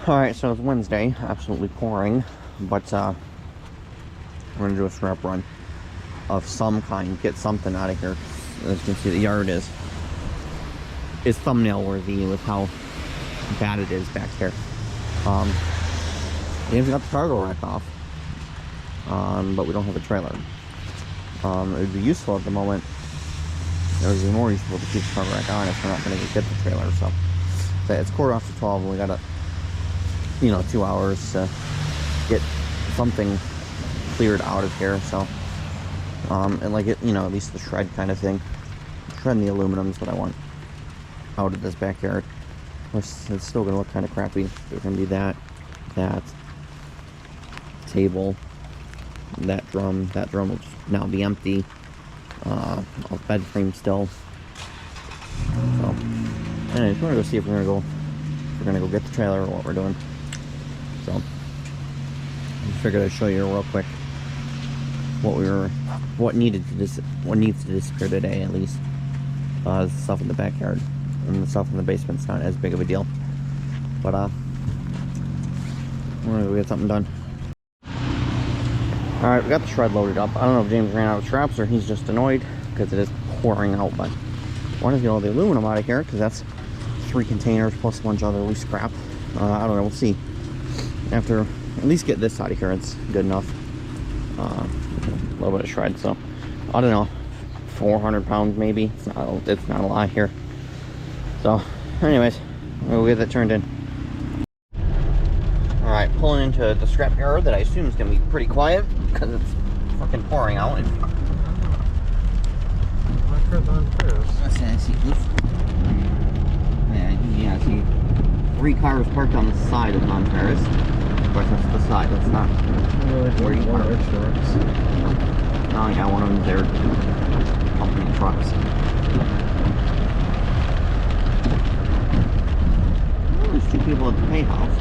Alright, so it's Wednesday, absolutely pouring, but we're gonna do a strap run of some kind, get something out of here. As you can see, the yard is thumbnail worthy with how bad it is back here. James got the cargo rack off, but we don't have a trailer. It would be useful at the moment. It would be more useful to keep the cargo rack on if we're not going to get the trailer. So it's 11:45 and we got 2 hours to get something cleared out of here. So and like it, at least the shred kind of thing. Shredding the aluminum is what I want out of this backyard. It's still going to look kind of crappy. There's going to be that table, that drum will just now be empty. Bed frame still. So, anyways, we're gonna go see if we're gonna go get the trailer or what we're doing. So, I figured I'd show you real quick what needs to disappear today at least. The stuff in the backyard and the stuff in the basement's not as big of a deal. But we're gonna go get something done. Alright, we got the shred loaded up. I don't know if James ran out of straps or he's just annoyed because it is pouring out, but I want to get all the aluminum out of here because that's 3 containers plus a bunch of other loose scrap. I don't know, we'll see. After at least get this out of here, it's good enough. A little bit of shred, so I don't know, 400 pounds maybe. It's not a lot here. So, anyways, we'll get that turned in. Alright, pulling into the scrap yard that I assume is going to be pretty quiet because it's fucking pouring out. I see this. Yeah, I see 3 cars parked on the side of Non-Ferris. Of course, that's the side, that's not where you park. Oh yeah, one of them, they're company trucks. Oh, there's 2 people at the pay house.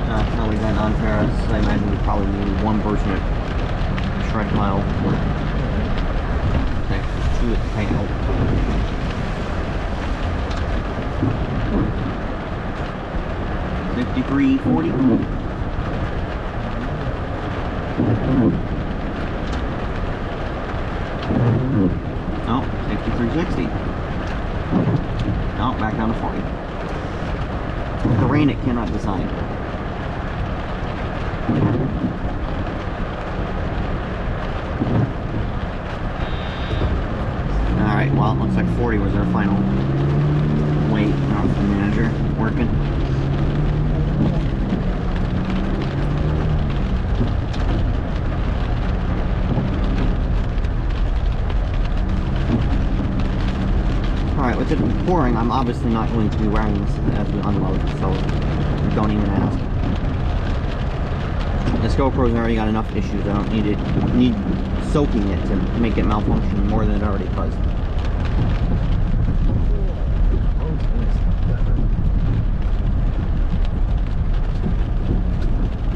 Now we got Non-Ferris. I imagine we probably need 1 person at shred pile. Okay, there's 2 at the payout. $53.40. Oh, $63.60. Oh, back down to 40. The rain, it cannot decide. Alright, well, it looks like 40 was our final weight. Now it's the manager working. Alright, with it pouring, I'm obviously not going to be wearing this as we unload, so don't even ask. This GoPro's already got enough issues. I don't need soaking it to make it malfunction more than it already does.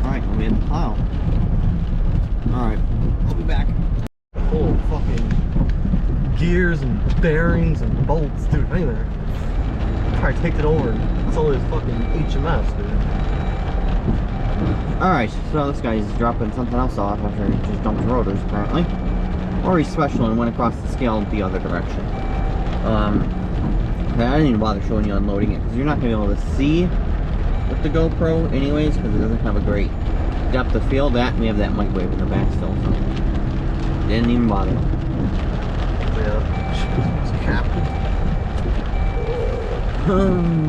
Alright, we'll be in the pile. Alright, I'll be back. Full fucking gears and bearings and bolts, dude. Right there. Probably take it over. It's all this fucking HMS, dude. Alright, so this guy's dropping something else off after he just dumped the rotors, apparently. Or he's special and went across the scale the other direction. I didn't even bother showing you unloading it, because you're not going to be able to see with the GoPro anyways, because it doesn't have a great depth of field. That, and we have that microwave in the back still, so didn't even bother. Yeah, it's capped.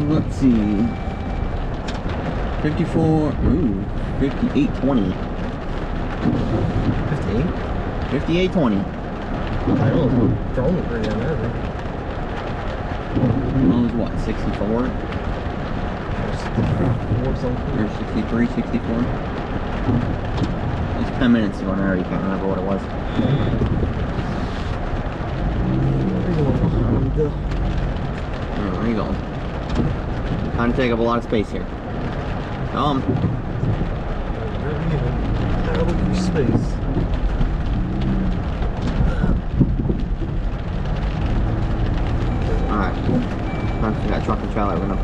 Let's see. 54, ooh, 58.20. 58? 58.20. I know, throwing it pretty on there. Well, it was what, 64? Or something. Or 63, 64? It was 10 minutes ago and I already can't remember what it was. There we go. Kind of take up a lot of space here. Terrible space. Alright. Honestly, that truck and trailer are gonna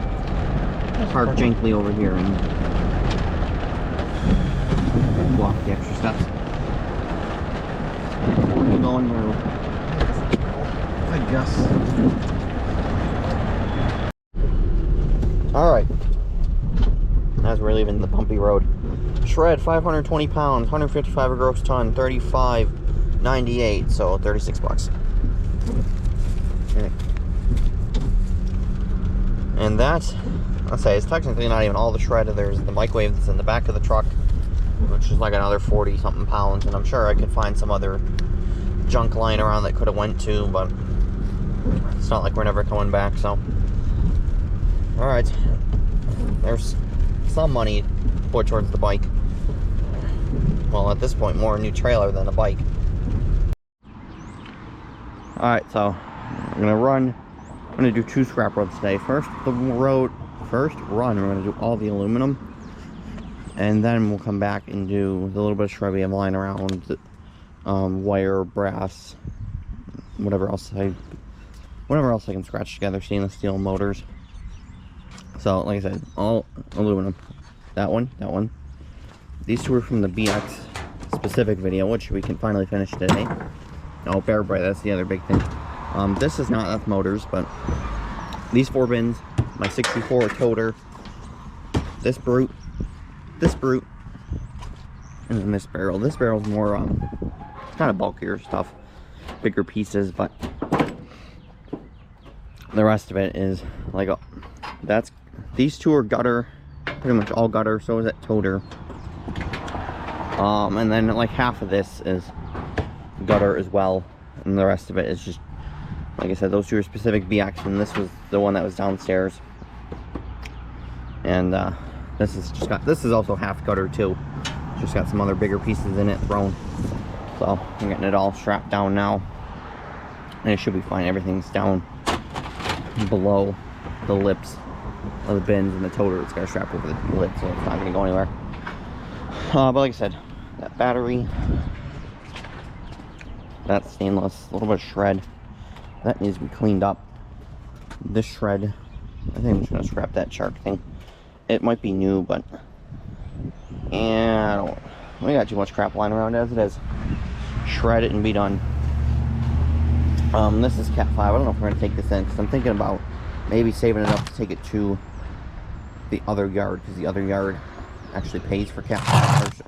park gently over here and walk the extra steps. We're going where? I guess. Alright. As we're leaving the bumpy road. Shred, 520 pounds, 155 a gross ton, 35.98, so 36 bucks. Okay. And that, I'll say, it's technically not even all the shred. There's the microwave that's in the back of the truck, which is like another 40 something pounds, and I'm sure I could find some other junk lying around that could have went to, but it's not like we're never coming back, so. Alright. There's some money put towards the bike. Well, at this point, more a new trailer than a bike. Alright, so I'm gonna do 2 scrap roads today. First run, we're gonna do all the aluminum, and then we'll come back and do the little bit of shred we have lying around, wire, brass, whatever else I can scratch together, stainless steel, motors. So, like I said, all aluminum. That one. These 2 are from the BX specific video, which we can finally finish today. Oh, Bear Bright, that's the other big thing. This is not F motors, but these 4 bins, my 64 toter, this brute, and then this barrel. This barrel's more, kind of bulkier stuff, bigger pieces, but the rest of it is like, these 2 are gutter, pretty much all gutter, so is that toter. And then like half of this is gutter as well, and the rest of it is just, like I said, those 2 are specific BX, and this was the one that was downstairs. And this is also half gutter too. Just got some other bigger pieces in it thrown. So I'm getting it all strapped down now, and it should be fine. Everything's down below the lips of the bins, and the toter it's got to strap over the lid, so it's not going to go anywhere. But like I said, that battery, that's stainless, a little bit of shred that needs to be cleaned up. This shred, I think I'm just going to scrap that shark thing. It might be new, but yeah, we got too much crap lying around as it is. Shred it and be done. This is Cat 5. I don't know if we're going to take this in, because I'm thinking about maybe saving it up to take it to the other yard, because the other yard actually pays for Cat 5,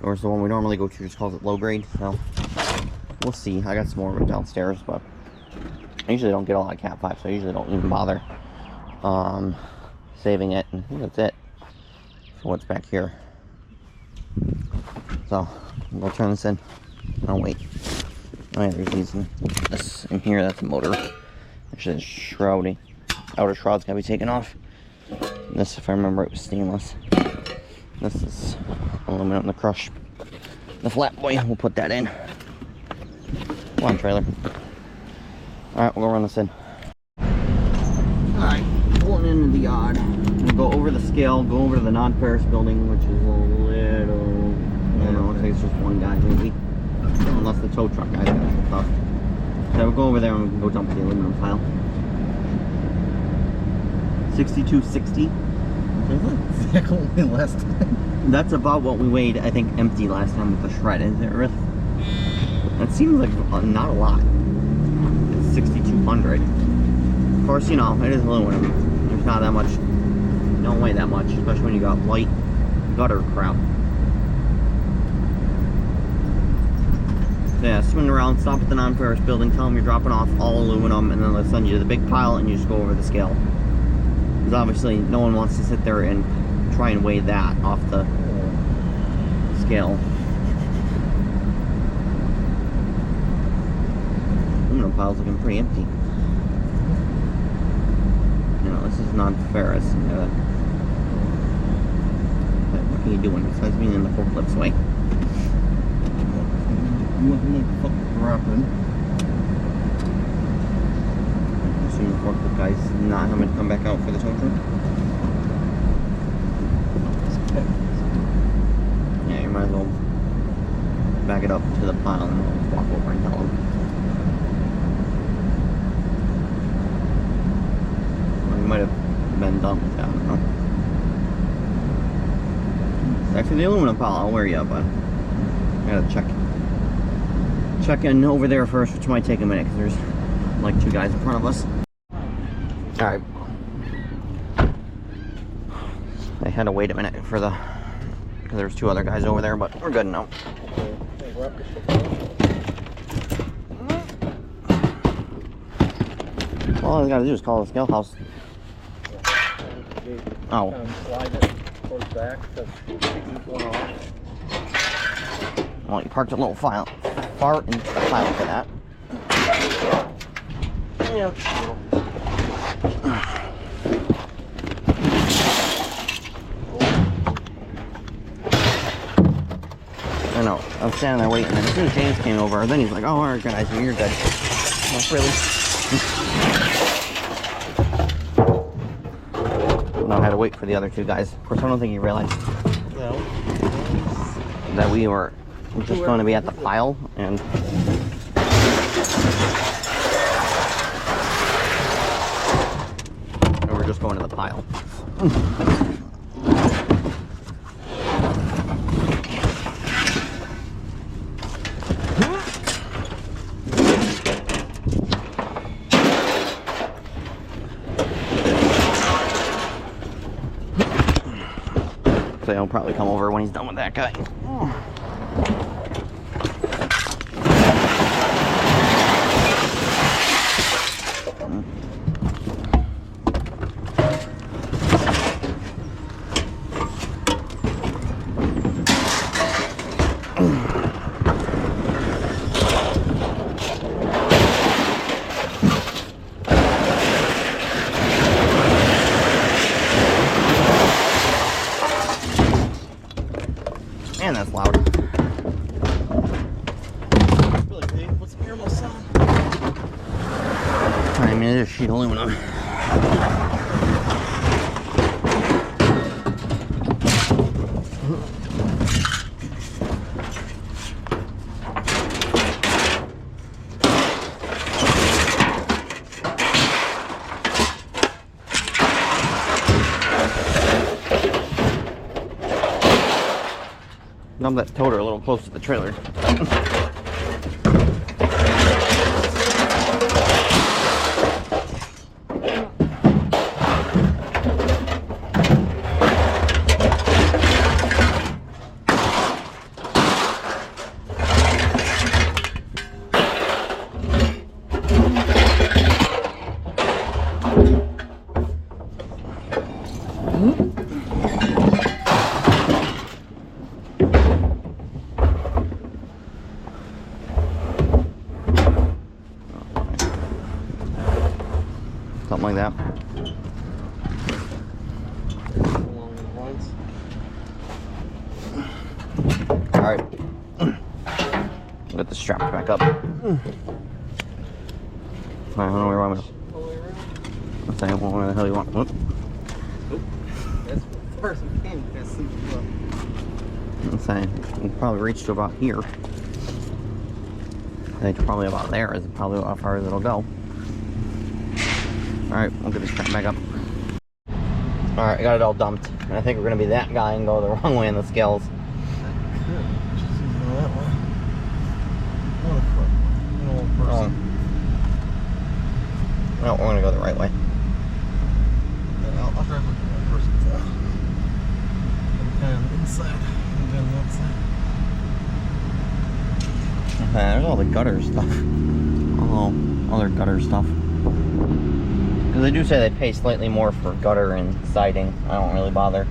or the one we normally go to just calls it low grade. So we'll see. I got some more of it downstairs, but I usually don't get a lot of Cat 5, so I usually don't even bother saving it. And I think that's it for what's back here. So we'll turn this in. Oh wait, oh yeah, there's these this in here. That's a motor. Actually, the shrouding, outer shroud's gotta be taken off. This, if I remember, it was stainless. This is aluminum. The crush, the flat boy. We'll put that in. Come on, trailer. All right, we'll go run this in. All right, pulling into the yard. We'll go over the scale, go over to the non-ferrous building, which is a little, I don't know, it takes just one guy maybe, unless the tow truck guy's got some stuff. So we'll go over there and we can go dump the aluminum pile. 6260. Exactly last time. That's about what we weighed, I think, empty last time with the shred. Is it really? That seems like not a lot. It's 6,200. Of course, you know, it is aluminum. There's not that much. Don't weigh that much, especially when you got light gutter crap. So yeah, swing around, stop at the non-ferrous building, tell them you're dropping off all aluminum, and then they'll send you to the big pile and you just go over the scale. Because obviously no one wants to sit there and try and weigh that off the scale. Aluminum pile's looking pretty empty. You know, this is non-ferrous. What are you doing besides being in the forklift's way? What the fuck dropping? I'm assuming the forklift guy's not having to come back out for the tow truck. Yeah, you might as well back it up to the pile and we'll just walk over and tell him. might have been done with that. I don't know. Actually, the aluminum pile I'll wear you up, but I gotta check in over there first, which might take a minute because there's like 2 guys in front of us. All right. I had to wait a minute for because there was 2 other guys over there, but we're good now. All I gotta do is call the scale house. Oh. Slide it towards back to keep one off. Well, you parked a little far into the pile for that. Yeah. I know. I'm standing there waiting, and as soon as James came over, then he's like, "Oh, all right, guys, you're good." Not really. No, I had to wait for the other 2 guys. Of course, I don't think he realized that we were just going to be at the pile, and we're just going to the pile. So he'll probably come over when he's done with that guy. Man, that's loud. Really big. What's the earmuffs sound? I mean, it is sheet aluminum. Numb that toter a little close to the trailer. Something like that. Along the lines. Alright. Get the straps back up. Alright, I don't know where I'm going. All the way around. Let's say, where the hell you want. Whoop. That's the first we came. That's super. Let's say, you can probably reach to about here. I think probably about there is probably how far as it'll go. Alright, we'll get this crap back up. Alright, I got it all dumped. And I think we're going to be that guy and go the wrong way in the scales. Just go that way. One foot. One person. No, we're going to go the right way. I'll drive with one person. I'm kind of inside. I'm doing the outside. Okay, there's all the gutter stuff. Oh, other gutter stuff. Because they do say they pay slightly more for gutter and siding. I don't really bother.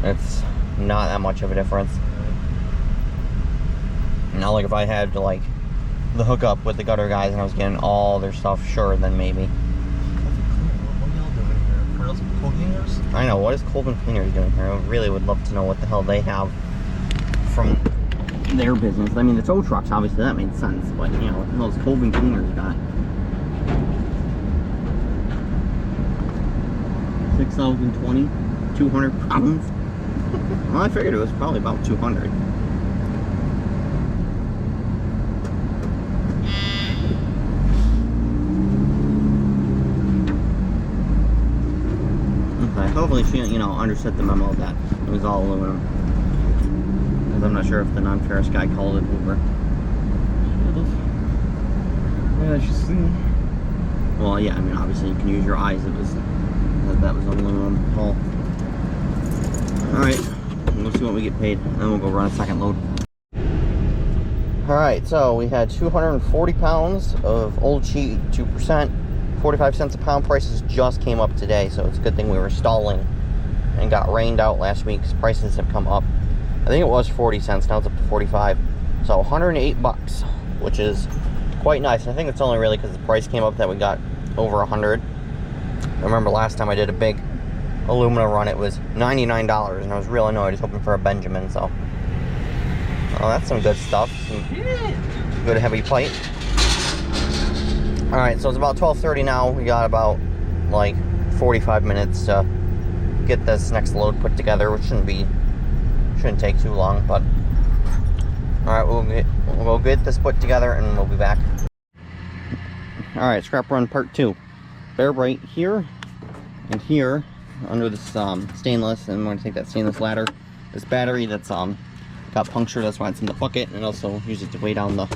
It's not that much of a difference. Now, like if I had to like the hookup with the gutter guys and I was getting all their stuff, sure, then maybe. What are y'all doing here? Are those coat hangers? I know, what is Colvin Cleaners doing here? I really would love to know what the hell they have from their business. I mean, the tow trucks, obviously that made sense, but you know, what the hell is Colvin Cleaners got? 6,020, 200 pounds. Well, I figured it was probably about 200. hopefully she, you know, understood the memo that it was all aluminum. Because I'm not sure if the non-ferrous guy called it over. Yeah, she's seen. Well, yeah, I mean, obviously you can use your eyes. That was aluminum hull. Alright, we'll see what we get paid. Then we'll go run a second load. Alright, so we had 240 pounds of old cheat, 2%. 45 cents a pound. Prices just came up today, so it's a good thing we were stalling and got rained out last week because prices have come up. I think it was 40 cents, now it's up to 45. So 108 bucks, which is quite nice. I think it's only really because the price came up that we got over 100. I remember last time I did a big alumina run, it was $99, and I was real annoyed. I was hoping for a Benjamin, so. Oh, that's some good stuff. Some good heavy plate. Alright, so it's about 12:30 now. We got about, like, 45 minutes to get this next load put together, which shouldn't take too long, but. Alright, we'll get this put together, and we'll be back. Alright, scrap run part 2. Bare bright here and here under this stainless, and I'm going to take that stainless ladder. This battery that's got punctured, that's why it's in the bucket, and also use it to weigh down the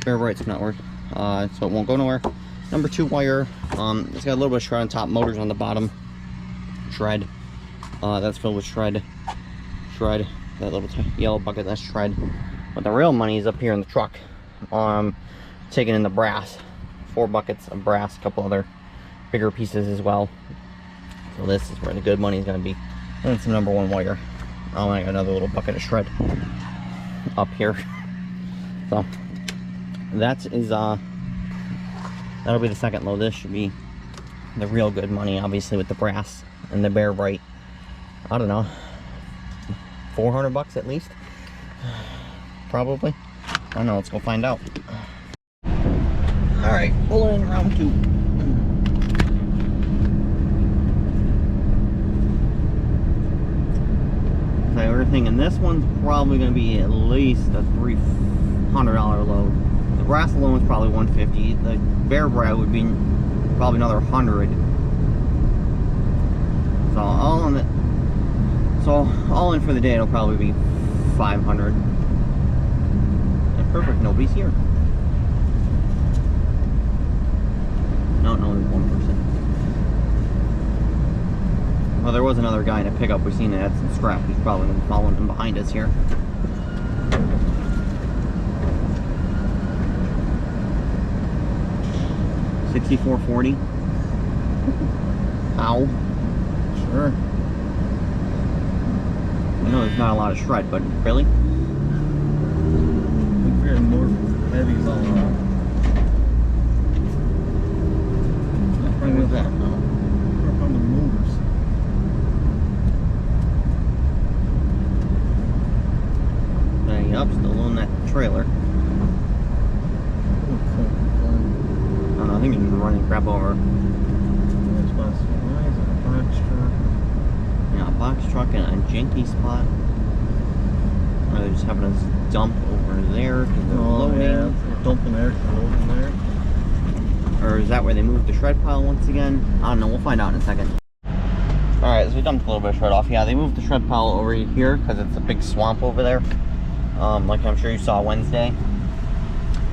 bare bright network, so it won't go nowhere. Number 2 wire, it's got a little bit of shred on top, motors on the bottom. Shred, that's filled with shred. That little yellow bucket, that's shred. But the real money is up here in the truck. Taking in the brass. 4 buckets of brass, a couple other bigger pieces as well. So this is where the good money is going to be. And it's the number 1 wire. Oh, I got another little bucket of shred up here. So that is that'll be the second load. This should be the real good money, obviously, with the brass and the bare bright. I don't know, 400 bucks at least, probably. I don't know. Let's go find out. All right, pulling in round 2. So everything in this one's probably going to be at least a $300 load. The brass alone is probably $150. The bare bright would be probably another $100. So all in for the day, it'll probably be $500. And perfect, nobody's here. No, there's one person. Well, there was another guy in a pickup. We've seen that had some scrap. He's probably been following him behind us here. $64.40. Ow. Sure. I know there's not a lot of shred, but really? I'm figuring more heavies all around. What was that? On the motors. Bang up, still on that trailer. I don't know, I think he's running crap over. Yeah, a box truck and a janky spot. Or they're just having us dump over there because they're loading. Yeah, they're dumping there, loading there. Or is that where they moved the shred pile once again? I don't know, we'll find out in a second. Alright, so we dumped a little bit of shred off. Yeah, they moved the shred pile over here because it's a big swamp over there. Like I'm sure you saw Wednesday.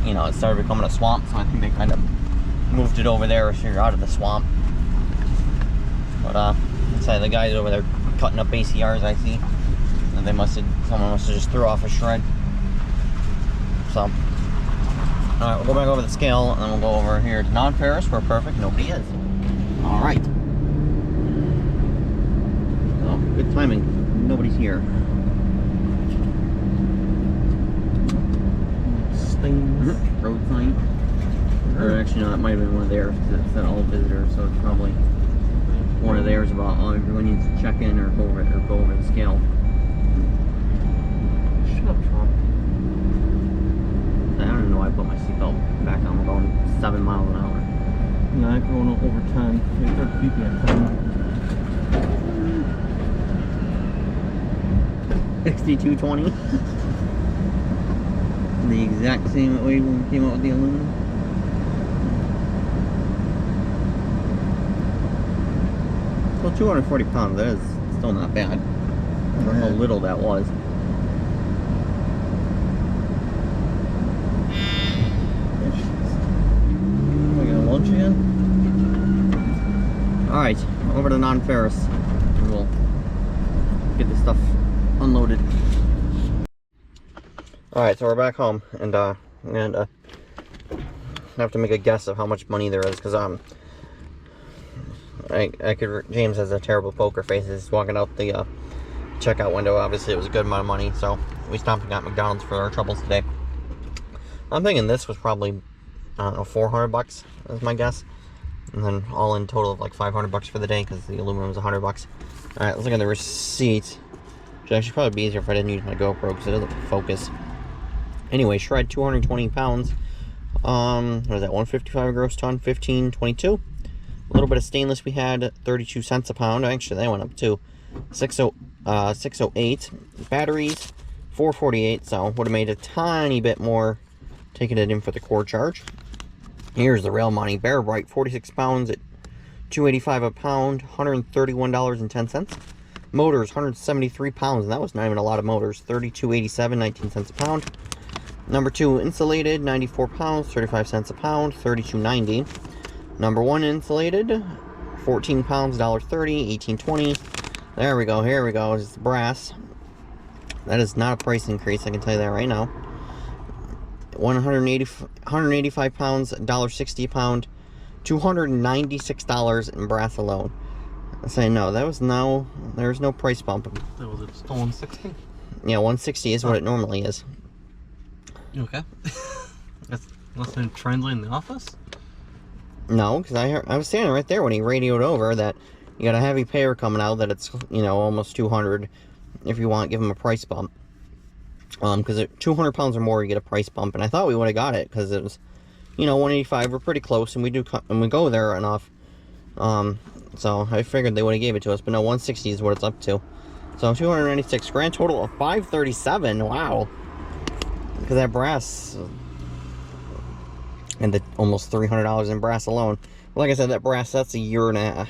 You know, it started becoming a swamp, so I think they kind of moved it over there so you're out of the swamp. But inside the guys over there cutting up ACRs, I see. And someone must have just threw off a shred. So alright, we'll go back over the scale and then we'll go over here to non-ferrous where perfect nobody is. Alright. So good timing. Nobody's here. Road sign. Or actually, no, that might have been one of theirs because it said all visitors, so it's probably one of theirs about everyone needs to check in or go over the scale. Shut up, Trump. I don't know why I put my seatbelt back on. I'm going 7 miles an hour. No, I'm going over 10. They start beeping at 10. 6220. The exact same way when we came out with the aluminum. Well, 240 pounds, that is still not bad. I don't know how little that was. We got lunch again? Alright, over to non-ferrous. And we'll get this stuff unloaded. Alright, so we're back home, and I have to make a guess of how much money there is, because James has a terrible poker face. He's walking out the checkout window. Obviously it was a good amount of money, so we stopped and got McDonald's for our troubles today. I'm thinking this was probably, I don't know, 400 bucks is my guess, and then all in total of like 500 bucks for the day, because the aluminum was 100 bucks. Alright, let's look at the receipt. Which actually probably be easier if I didn't use my GoPro, because it doesn't focus. Anyway, shred 220 pounds. What is that, 155 gross ton, 1522. A little bit of stainless we had, 32 cents a pound. Actually, that went up too. 608. Batteries, 448. So would have made a tiny bit more taking it in for the core charge. Here's the real money. Bear Bright, 46 pounds at $2.85 a pound, $131.10. Motors, 173 pounds, and that was not even a lot of motors. $32.87, 19 cents a pound. Number 2 insulated, 94 pounds, 35 cents a pound, $32.90. Number 1 insulated, 14 pounds, $1.30, $18.20. There we go, here we go. It's brass. That is not a price increase, I can tell you that right now. 185 pounds, $1.60 a pound, $296 in brass alone. I say no, there's no price bump. That was it, still 160? Yeah, 160 is what it normally is. You okay? That's listening to translate in the office? No, because I was standing right there when he radioed over that you got a heavy payer coming out, that it's, you know, almost 200 if you want, give him a price bump. Because at 200 pounds or more, you get a price bump, and I thought we would have got it, because it was, you know, 185, we're pretty close, and we go there enough. So I figured they would have gave it to us, but no, 160 is what it's up to. So 296, grand total of 537, wow. Because that brass, and the almost $300 in brass alone. Like I said, that brass, that's a year and a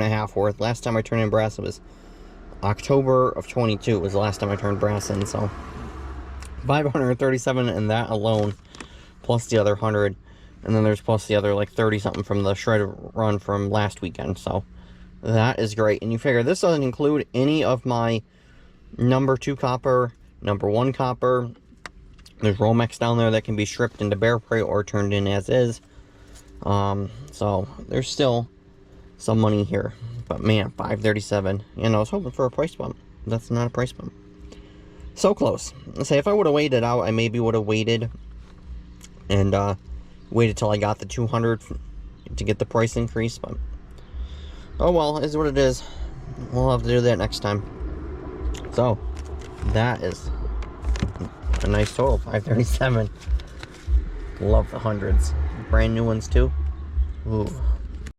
half worth. Last time I turned in brass, it was October of 22. It was the last time I turned brass in, so 537 in that alone, plus the other 100, and then there's plus the other like 30 something from the shred run from last weekend. So that is great. And you figure this doesn't include any of my number 2 copper, number 1 copper. There's Romex down there that can be stripped into Bear Bright or turned in as is. So there's still some money here. But man, 537. And I was hoping for a price bump. That's not a price bump. So close. Let's say if I would have waited out, I maybe would have waited and waited till I got the 200 to get the price increase. But oh well, is what it is. We'll have to do that next time. So that is a nice total, 537. Love the hundreds. Brand new ones too. Ooh.